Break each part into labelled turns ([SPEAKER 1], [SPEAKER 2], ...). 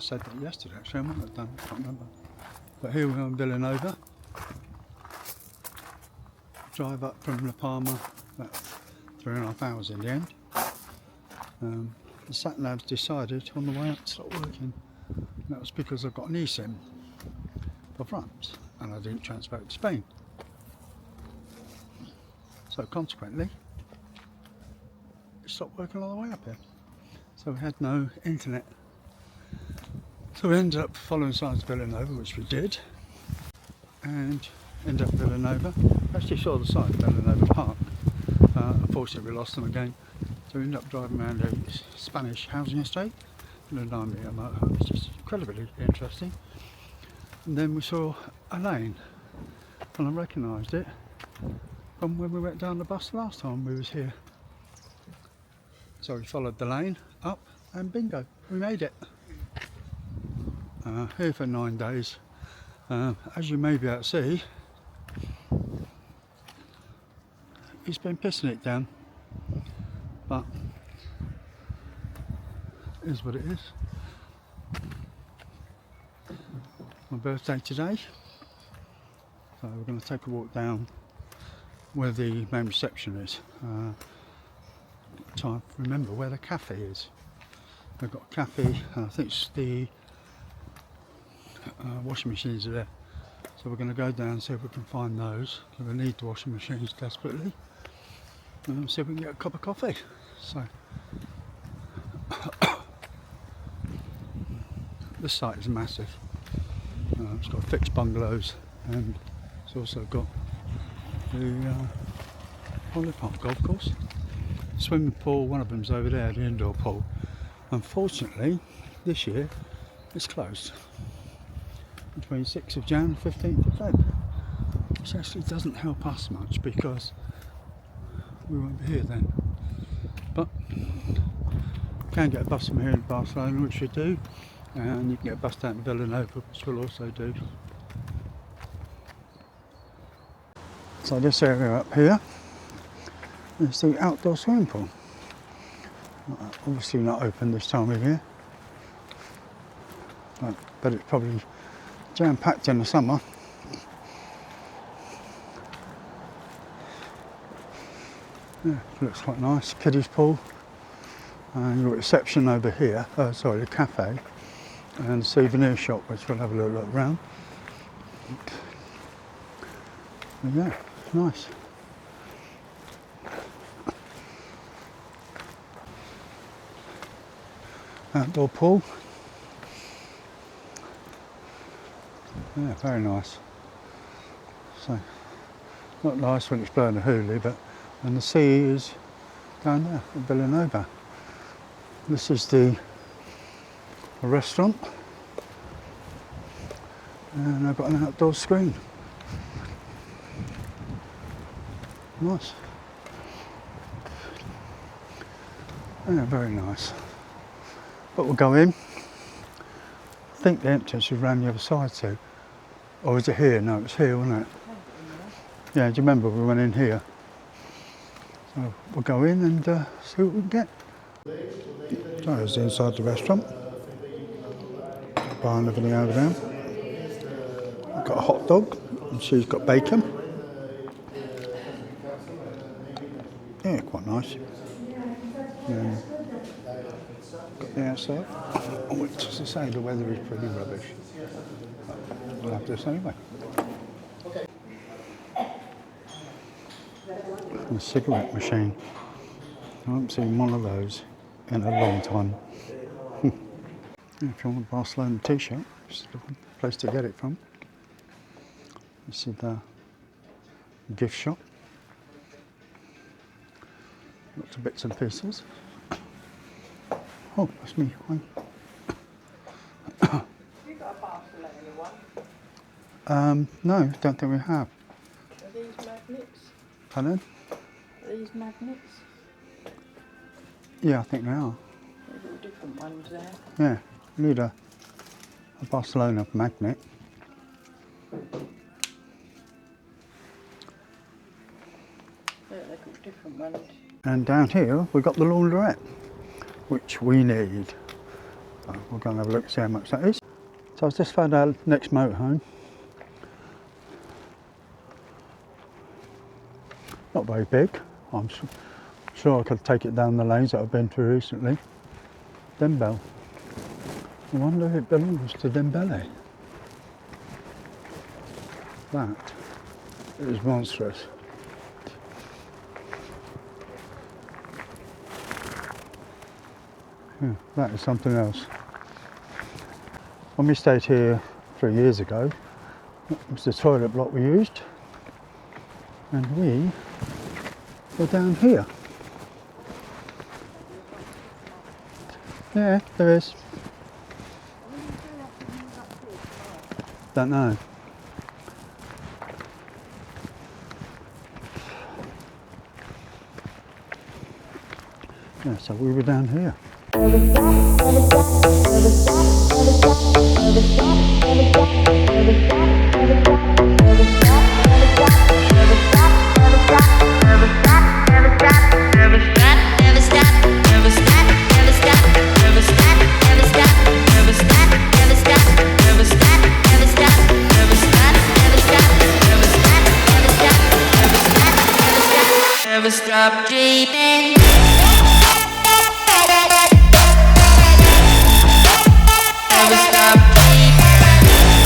[SPEAKER 1] said that yesterday actually, I might have done, I can't remember. But here we are in Vilanova. Drive up from La Palma, about 3.5 hours in the end. The sat nav's decided on the way up to stop working. And that was because I've got an eSIM for France and I didn't transfer it to Spain. So consequently, it stopped working all the way up here. So we had no internet. So we ended up following signs of Vilanova, which we did, and ended up at Vilanova. Actually saw the sign of Vilanova Park. Unfortunately we lost them again. So we ended up driving around a Spanish housing estate in a 9-metre motorhome. It's just incredibly interesting. And then we saw a lane, and I recognised it from when we went down the bus last time we was here. So we followed the lane up and bingo, we made it. Here for 9 days. As you may be able to see, it's been pissing it down, but it is what it is. My birthday today, so we're going to take a walk down where the main reception is. Try to remember where the cafe is. They've got a cafe, I think it's the washing machines are there. So we're going to go down and see if we can find those, because we need the washing machines desperately. See if we can get a cup of coffee. So this site is massive. It's got fixed bungalows, and it's also got the Holiday Park golf course. Swimming pool, one of them's over there, the indoor pool. Unfortunately, this year it's closed between 6th of Jan and 15th of Feb, which actually doesn't help us much because we won't be here then. But you can get a bus from here in Barcelona, which we do, and you can get a bus down to Vilanova, which we'll also do. So this area up here is the outdoor swimming pool. Obviously not open this time of year, but it's probably jam-packed in the summer. Yeah, looks quite nice. Kiddies pool, and your reception over here, sorry, the cafe, and the souvenir shop, which we'll have a little look around. Yeah, nice. Outdoor pool. Yeah, very nice. So, not nice when it's blowing a hoolie, but and the sea is down there at Vilanova. This is the restaurant, and I've got an outdoor screen. Nice. Yeah, very nice. But we'll go in. I think the entrance is around the other side too. Or is it here? No, it's here, wasn't it? Yeah, do you remember we went in here? So we'll go in and see what we can get. So it's inside the restaurant. Bar and everything over there. I've got a hot dog, and she's got bacon. Yeah, quite nice. Got the outside, which, as I say, the weather is pretty rubbish. But we'll have this anyway. And a cigarette machine. I haven't seen one of those in a long time. If you want a Barcelona t-shirt, this is the place to get it from. This is the gift shop. Lots of bits and pieces. Oh, that's me. Hi.
[SPEAKER 2] Have you got a Barcelona one?
[SPEAKER 1] No, don't think we have.
[SPEAKER 2] Are these magnets?
[SPEAKER 1] Pardon?
[SPEAKER 2] Are these magnets?
[SPEAKER 1] Yeah, I think they are.
[SPEAKER 2] There's all different ones there.
[SPEAKER 1] Yeah, we need a Barcelona magnet.
[SPEAKER 2] Yeah, they've got different ones.
[SPEAKER 1] And down here we've got the laundrette, which we need. So we're going to have a look and see how much that is. So I've just found our next motorhome. Not very big. I'm sure I could take it down the lanes that I've been through recently. Dembele. I wonder if it belongs to Dembele. That is monstrous. Yeah, that is something else. When we stayed here 3 years ago, it was the toilet block we used, and we were down here. Yeah, there is. Don't know. Yeah, so we were down here.
[SPEAKER 3] Never stop dreaming. Never stop dreaming. Never stop dreaming.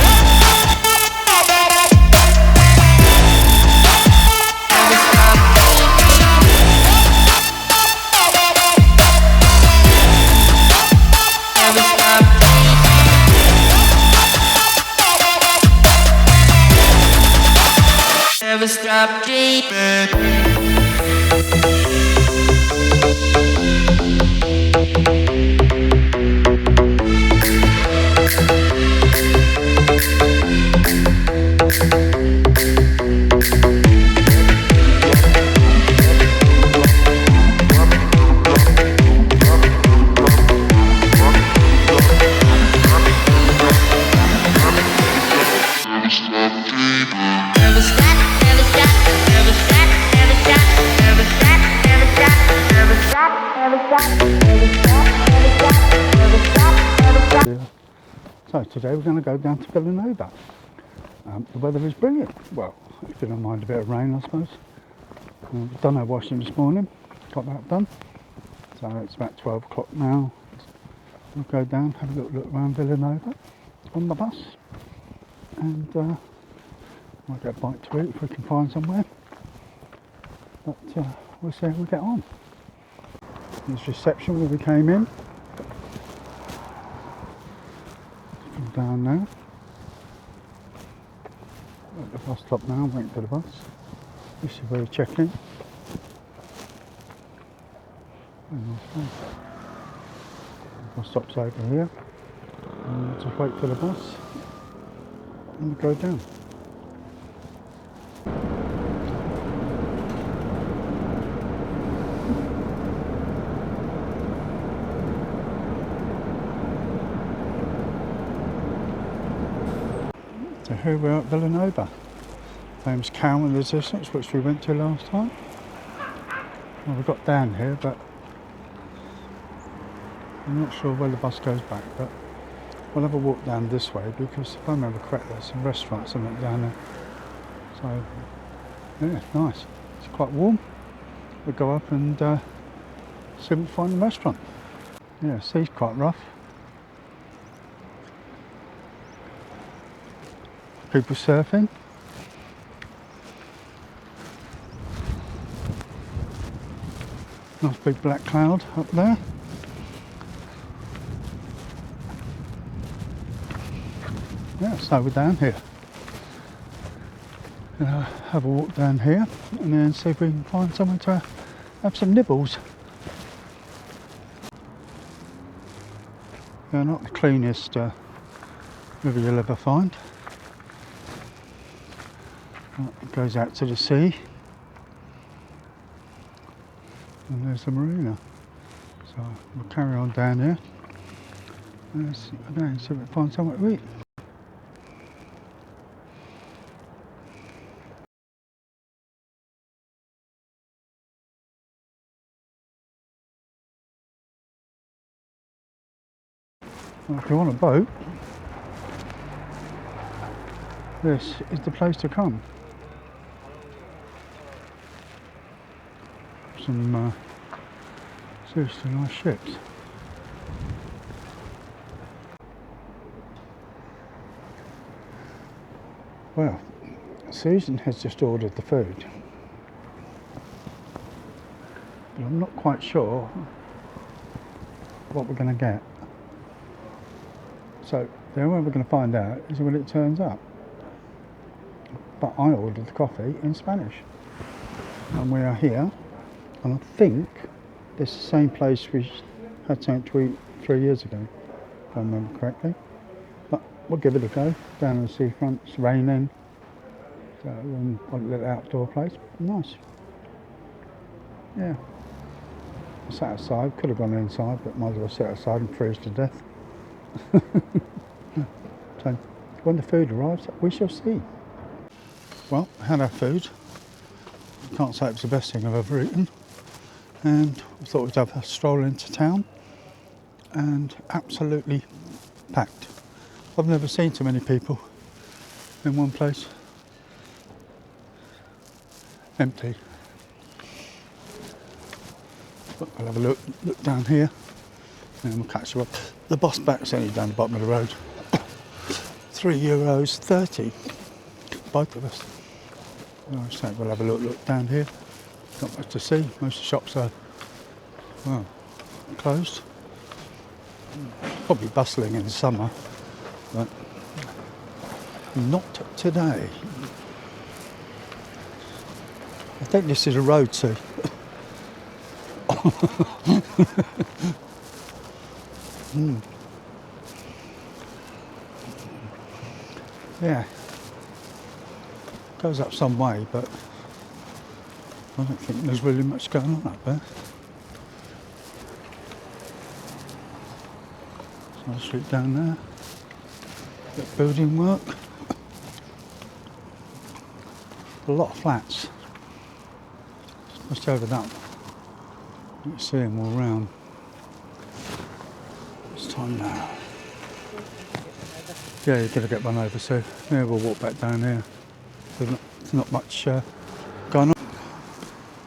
[SPEAKER 3] Never stop dreaming. Never stop dreaming.
[SPEAKER 1] So today we're going to go down to Vilanova. The weather is brilliant. Well, if you don't mind a bit of rain, I suppose. We've done our washing this morning, got that done. So it's about 12 o'clock now. We'll go down, have a little look around Vilanova on the bus, and might get a bite to eat if we can find somewhere. But we'll see how we get on. There's reception where we came in. From down there. At the bus stop now, waiting for the bus. This is where we check in. Very nice place. The bus stop's over here. And we'll just wait for the bus and we'll go down. So here we are at Vilanova. Famous cow in the distance, which we went to last time. Well, we got down here, but I'm not sure where the bus goes back, but we'll have a walk down this way because if I remember correctly, there's some restaurants and that down there. So, yeah, nice. It's quite warm. We'll go up and see if we can find a restaurant. Yeah, sea's quite rough. People surfing. Nice big black cloud up there. Yeah, so we're down here. Have a walk down here and then see if we can find somewhere to have some nibbles. They're not the cleanest river you'll ever find. It goes out to the sea, and there's the marina. So we'll carry on down here and see if we can find somewhere to eat. Well, if you want a boat, this is the place to come. Some seriously nice ships. Well, Susan has just ordered the food, but I'm not quite sure what we're going to get. So the only way we're going to find out is when it turns up. But I ordered the coffee in Spanish, and we are here, and I think this is the same place we had something to eat 3 years ago, if I remember correctly. But we'll give it a go. Down on the seafront, it's raining, so a little outdoor place, nice. Yeah. I sat outside, could have gone inside, but might as well sit outside and freeze to death. So when the food arrives, we shall see. Well, I had our food. I can't say it was the best thing I've ever eaten. And we thought we'd have a stroll into town, and absolutely packed. I've never seen so many people in one place. Empty. But we'll have a look down here, and we'll catch you up. The bus back's only down the bottom of the road. €3.30, both of us. So we'll have a look down here. Not much to see. Most of the shops are, well, closed. Probably bustling in the summer, but not today. I think this is a road, see. Yeah, goes up some way, but I don't think there's really much going on up there. So the street down there, bit of building work, a lot of flats. Just over that one. You can see them all round. It's time now. Yeah, you're going to get one over, so yeah, we'll walk back down here. There's not much going on.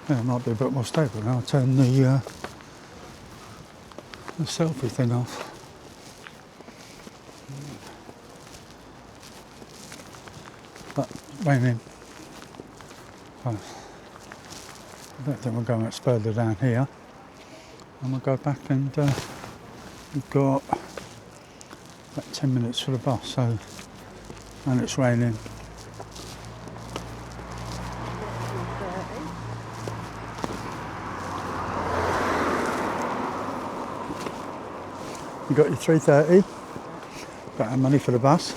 [SPEAKER 1] Yeah, it might be a bit more stable now. I'll turn the selfie thing off. But raining. Oh, I don't think we'll go much further down here. And we'll go back, and we've got about 10 minutes for the bus, so, and it's raining. You got your 3:30? Got our money for the bus?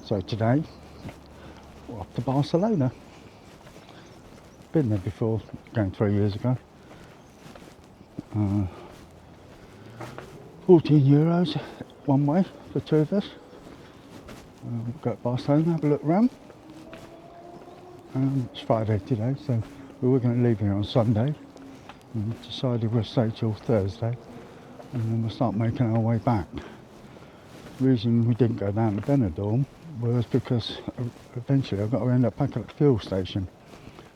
[SPEAKER 1] So today, we're off to Barcelona. Been there before, going 3 years ago. €14 one way for two of us. We'll go to Barcelona, have a look around. It's Friday today, so we were going to leave here on Sunday. We decided we'll stay till Thursday, and then we'll start making our way back. The reason we didn't go down to Benidorm was because eventually I've got to end up back at the fuel station.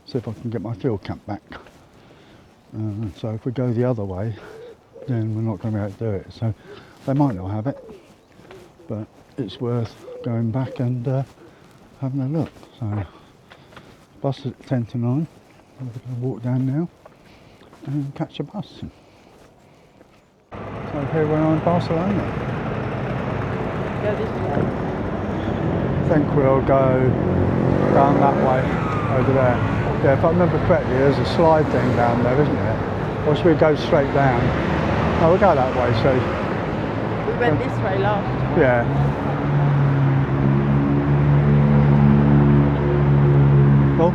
[SPEAKER 1] See if I can get my fuel cap back. So if we go the other way, then we're not going to be able to do it. So they might not have it, but it's worth going back and having a look. So bus is at 10 to 9. We're going to walk down now and catch a bus. So here we are in Barcelona.
[SPEAKER 2] Go this way.
[SPEAKER 1] I think we'll go down that way over there. Yeah, if I remember correctly, there's a slide thing down there, isn't there? Or should we go straight down? No, we'll go that way, so.
[SPEAKER 2] We went this way last time.
[SPEAKER 1] Yeah. Cool.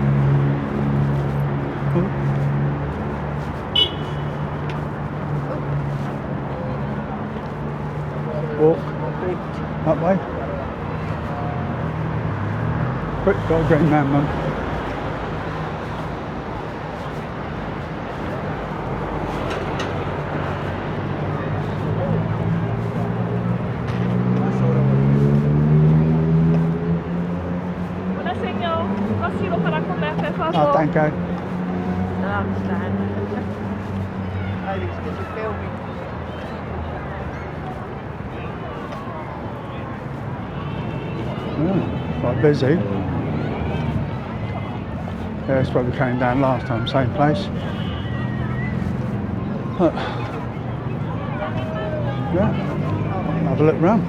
[SPEAKER 1] Walk that way. Quick, got a green man, Mum. okay.
[SPEAKER 2] I understand. Oh, it's because you're filming.
[SPEAKER 1] Quite busy. Yeah, that's where we came down last time, same place. But, yeah, have a look round.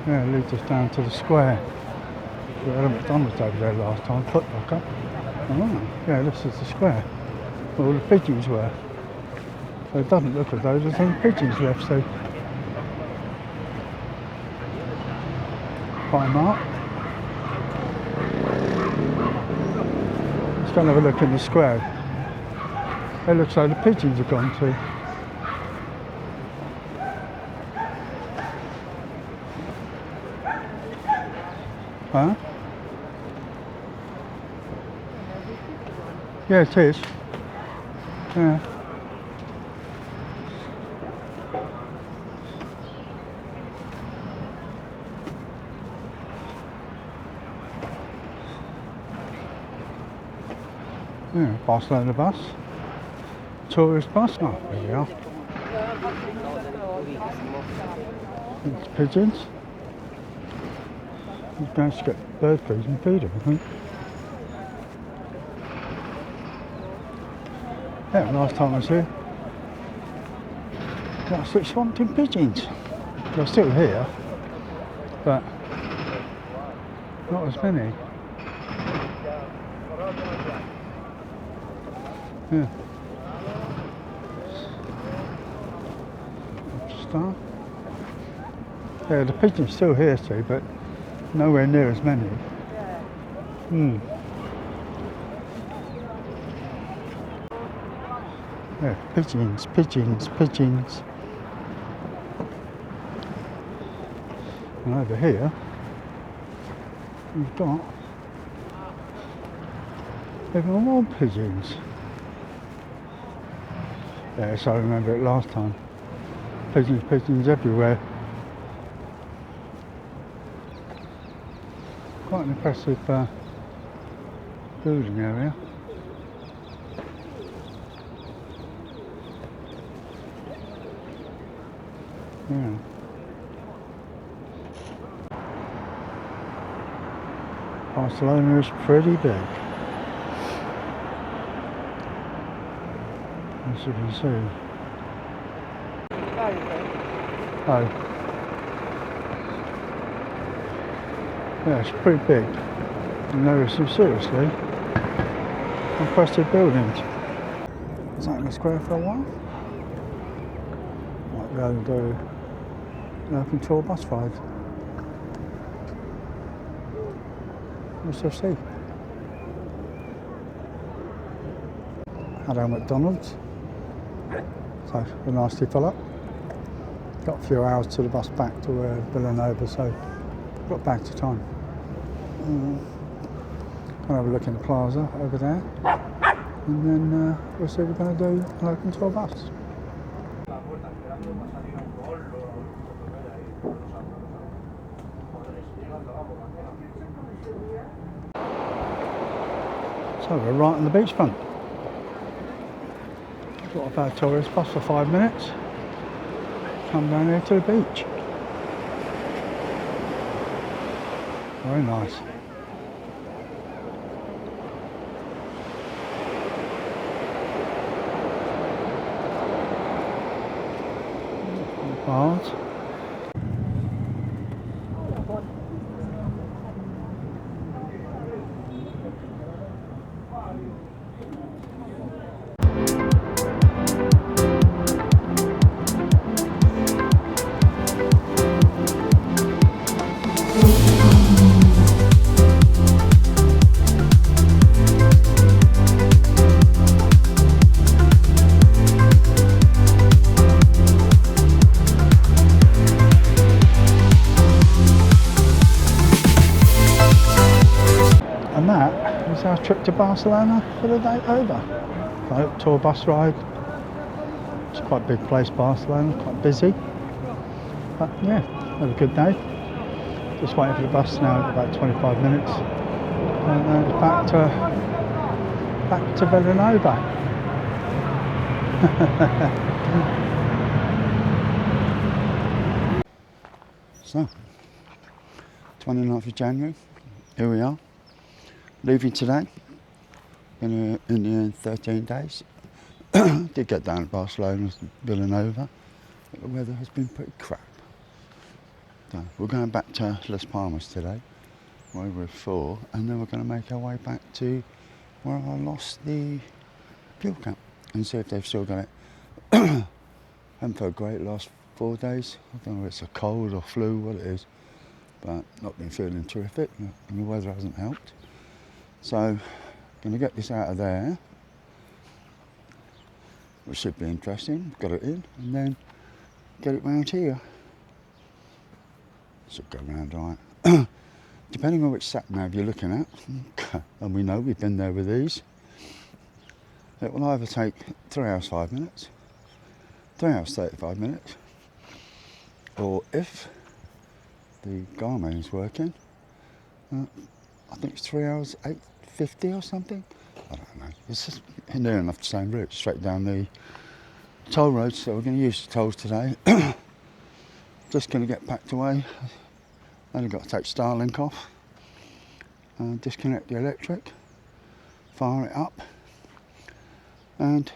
[SPEAKER 1] Yeah, it leads us down to the square. We had a McDonald's over there last time, Foot Locker. Oh, yeah, this is the square where all the pigeons were. So it doesn't look as though there's any pigeons left, so Palma. Let's go and have a look in the square. It looks like the pigeons have gone too. Huh? Yeah, it is. Yeah. Yeah, Barcelona bus. Tourist bus. Oh, there we are. It's pigeons. You're going to get bird food and feed them, I think. Yeah, last time I was here, I was swamped in pigeons. They're still here, but not as many. Yeah. Start. Yeah, the pigeons still here, see, but nowhere near as many. Yeah, pigeons, pigeons, pigeons. And over here, we've got even more pigeons. Yes, I remember it last time. Pigeons, pigeons everywhere. Quite an impressive building area. Yeah. Barcelona is pretty big, as you can see. Oh. Yeah, it's pretty big. And there are some seriously impressive buildings. Was that in the square for a while? Might go and do an open tour bus ride. We shall see. Had our McDonald's. So we're nicely full up. Got a few hours to the bus back to Vilanova, so got back to time. I'll have a look in the plaza over there, and then we'll see if we're going to do an open tour bus. So we're right on the beachfront. Got about a tourist bus for 5 minutes. Come down here to the beach. Very nice. Bars. And that is our trip to Barcelona for the day over. So, tour bus ride. It's quite a big place, Barcelona, quite busy. But yeah, had a good day. Just waiting for the bus now, about 25 minutes. And then back to Vilanova. So, 29th of January, here we are, leaving today, in the 13 days. Did get down to Barcelona, Vilanova, but the weather has been pretty crap. So we're going back to Las Palmas today, where we were before, and then we're going to make our way back to where I lost the fuel cap and see if they've still got it. Haven't felt great the last 4 days. I don't know if it's a cold or flu, what it is, but not been feeling terrific, and the weather hasn't helped. So, going to get this out of there, which should be interesting. Got it in, and then get it round here. Should go round right. Depending on which sat nav you're looking at, and we know we've been there with these, it will either take 3 hours 5 minutes, 3 hours 35 minutes, or if the Garmin is working, I think it's 3 hours 8:50 or something. I don't know. It's just near enough the same route, straight down the toll road. So we're going to use the tolls today. Just going to get packed away. Only got to take Starlink off, disconnect the electric, fire it up, and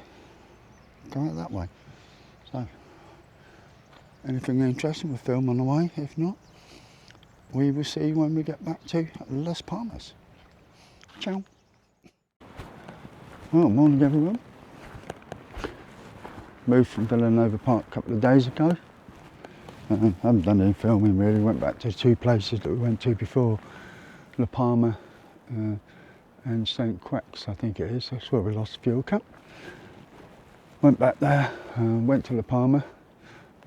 [SPEAKER 1] go out that way. So, anything interesting, we'll film on the way. If not, we will see when we get back to Las Palmas. Ciao. Well, morning everyone. Moved from Vilanova Park a couple of days ago. Haven't done any filming really. Went back to 2 places that we went to before, La Palma and St. Quex, I think it is. That's where we lost the fuel cap. Went back there, went to La Palma.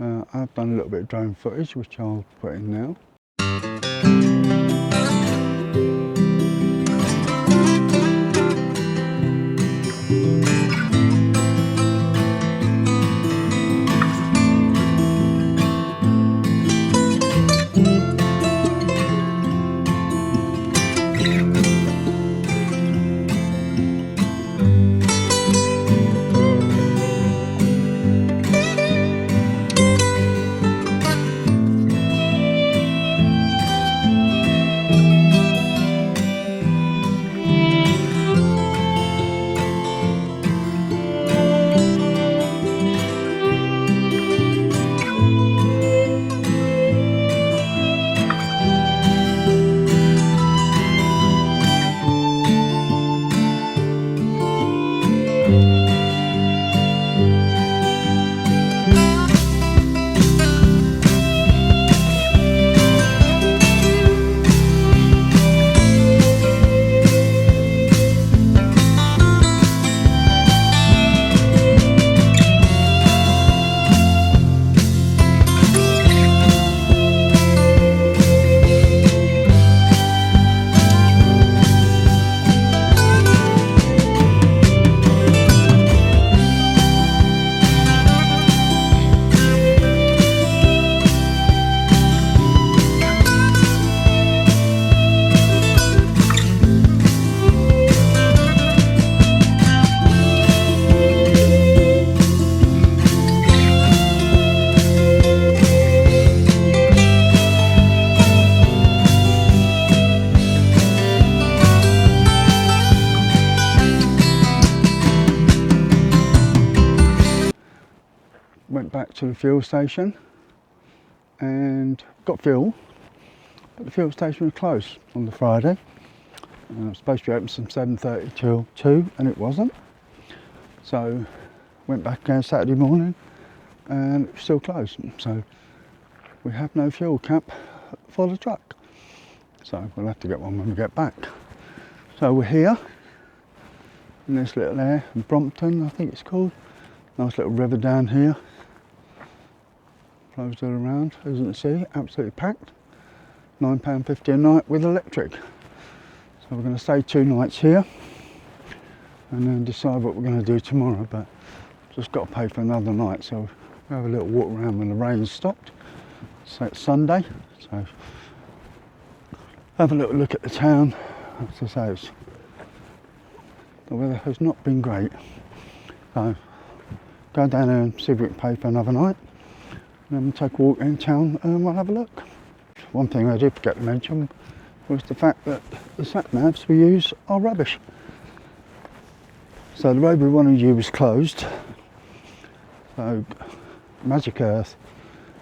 [SPEAKER 1] I've done a little bit of drone footage, which I'll put in now. Went back to the fuel station and got fuel, but the fuel station was closed on the Friday. It was supposed to be open from 7:30 till 2 and it wasn't. So went back again Saturday morning and it was still closed. So we have no fuel cap for the truck. So we'll have to get one when we get back. So we're here in this little area in Brompton, I think it's called. Nice little river down here. Flows all around, as you can see, absolutely packed. £9.50 a night with electric. So we're going to stay 2 nights here and then decide what we're going to do tomorrow, but just got to pay for another night, so we'll have a little walk around when the rain stopped. So it's Sunday, so have a little look at the town. As I say, the weather has not been great. So go down there and see if we can pay for another night. And then we'll take a walk in town and we'll have a look. One thing I did forget to mention was the fact that the sat navs we use are rubbish. So the road we wanted to use was closed. So Magic Earth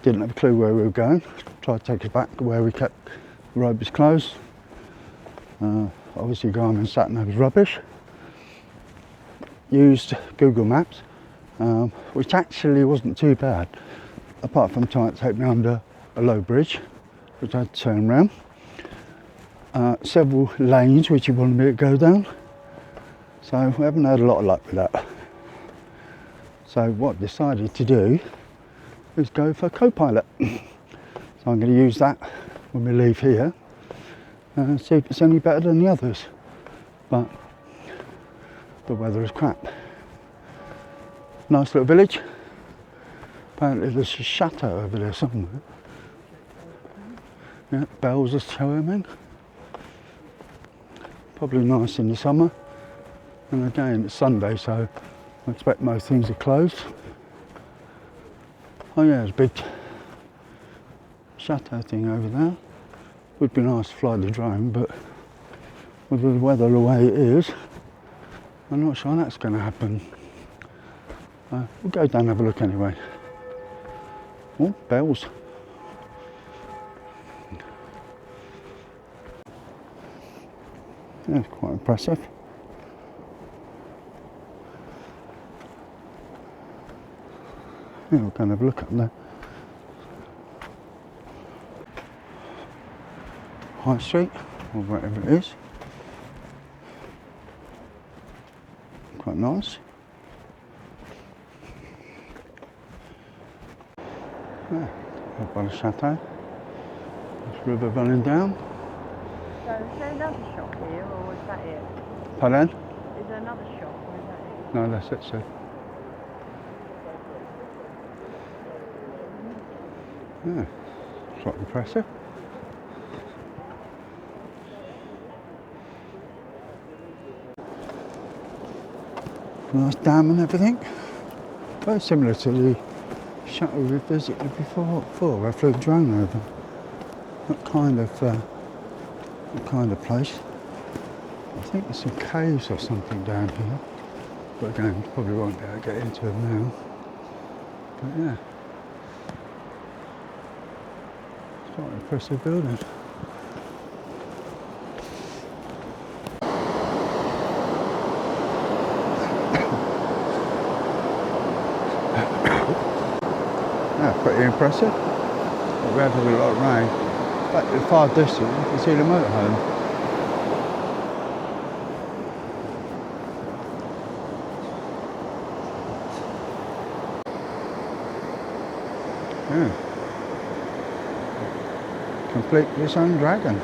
[SPEAKER 1] didn't have a clue where we were going. Tried to take us back to where we kept the road was closed. Obviously Garmin sat nav was rubbish. Used Google Maps, which actually wasn't too bad, apart from trying to take me under a low bridge, which I had to turn around. Several lanes which he wanted me to go down. So we haven't had a lot of luck with that. So what I decided to do is go for Copilot. So I'm going to use that when we leave here and see if it's any better than the others. But the weather is crap. Nice little village. Apparently there's a chateau over there somewhere. Yeah, bells are chiming. Probably nice in the summer. And again, it's Sunday, so I expect most things are closed. Oh yeah, there's a big chateau thing over there. Would be nice to fly the drone, but with the weather the way it is, I'm not sure that's going to happen. We'll go down and have a look anyway. Oh, bells. Yeah, it's quite impressive. Yeah, we'll go and have a look up there. High Street, or whatever it is. Quite nice. Yeah, up by the chateau. This river running down.
[SPEAKER 2] So is there another shop here, or is that it?
[SPEAKER 1] Pardon?
[SPEAKER 2] Is there another shop, or is that it?
[SPEAKER 1] No, that's it, sir. Yeah, it's quite impressive. Nice dam and everything. Very similar to the chateau we visited before. I flew a drone over. That kind of place. I think there's some caves or something down here. But again, probably won't be able to get into them now. But yeah. It's quite an impressive building. Yeah, pretty impressive. But we had a lot of rain. But at the far distance, you can see the motorhome. Yeah. Complete its own dragon.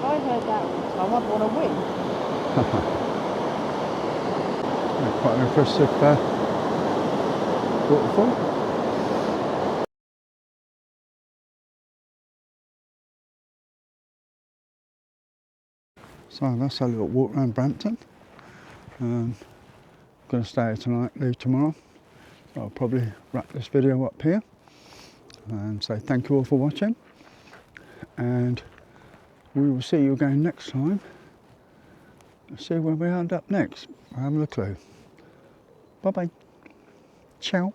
[SPEAKER 2] I heard that all the time. I'd want to win.
[SPEAKER 1] Yeah, quite an impressive waterfall. So that's a little walk around Brampton. Going to stay here tonight, leave tomorrow. So I'll probably wrap this video up here and say thank you all for watching, and we will see you again next time. See where we end up next. I haven't a clue. Bye bye. Ciao.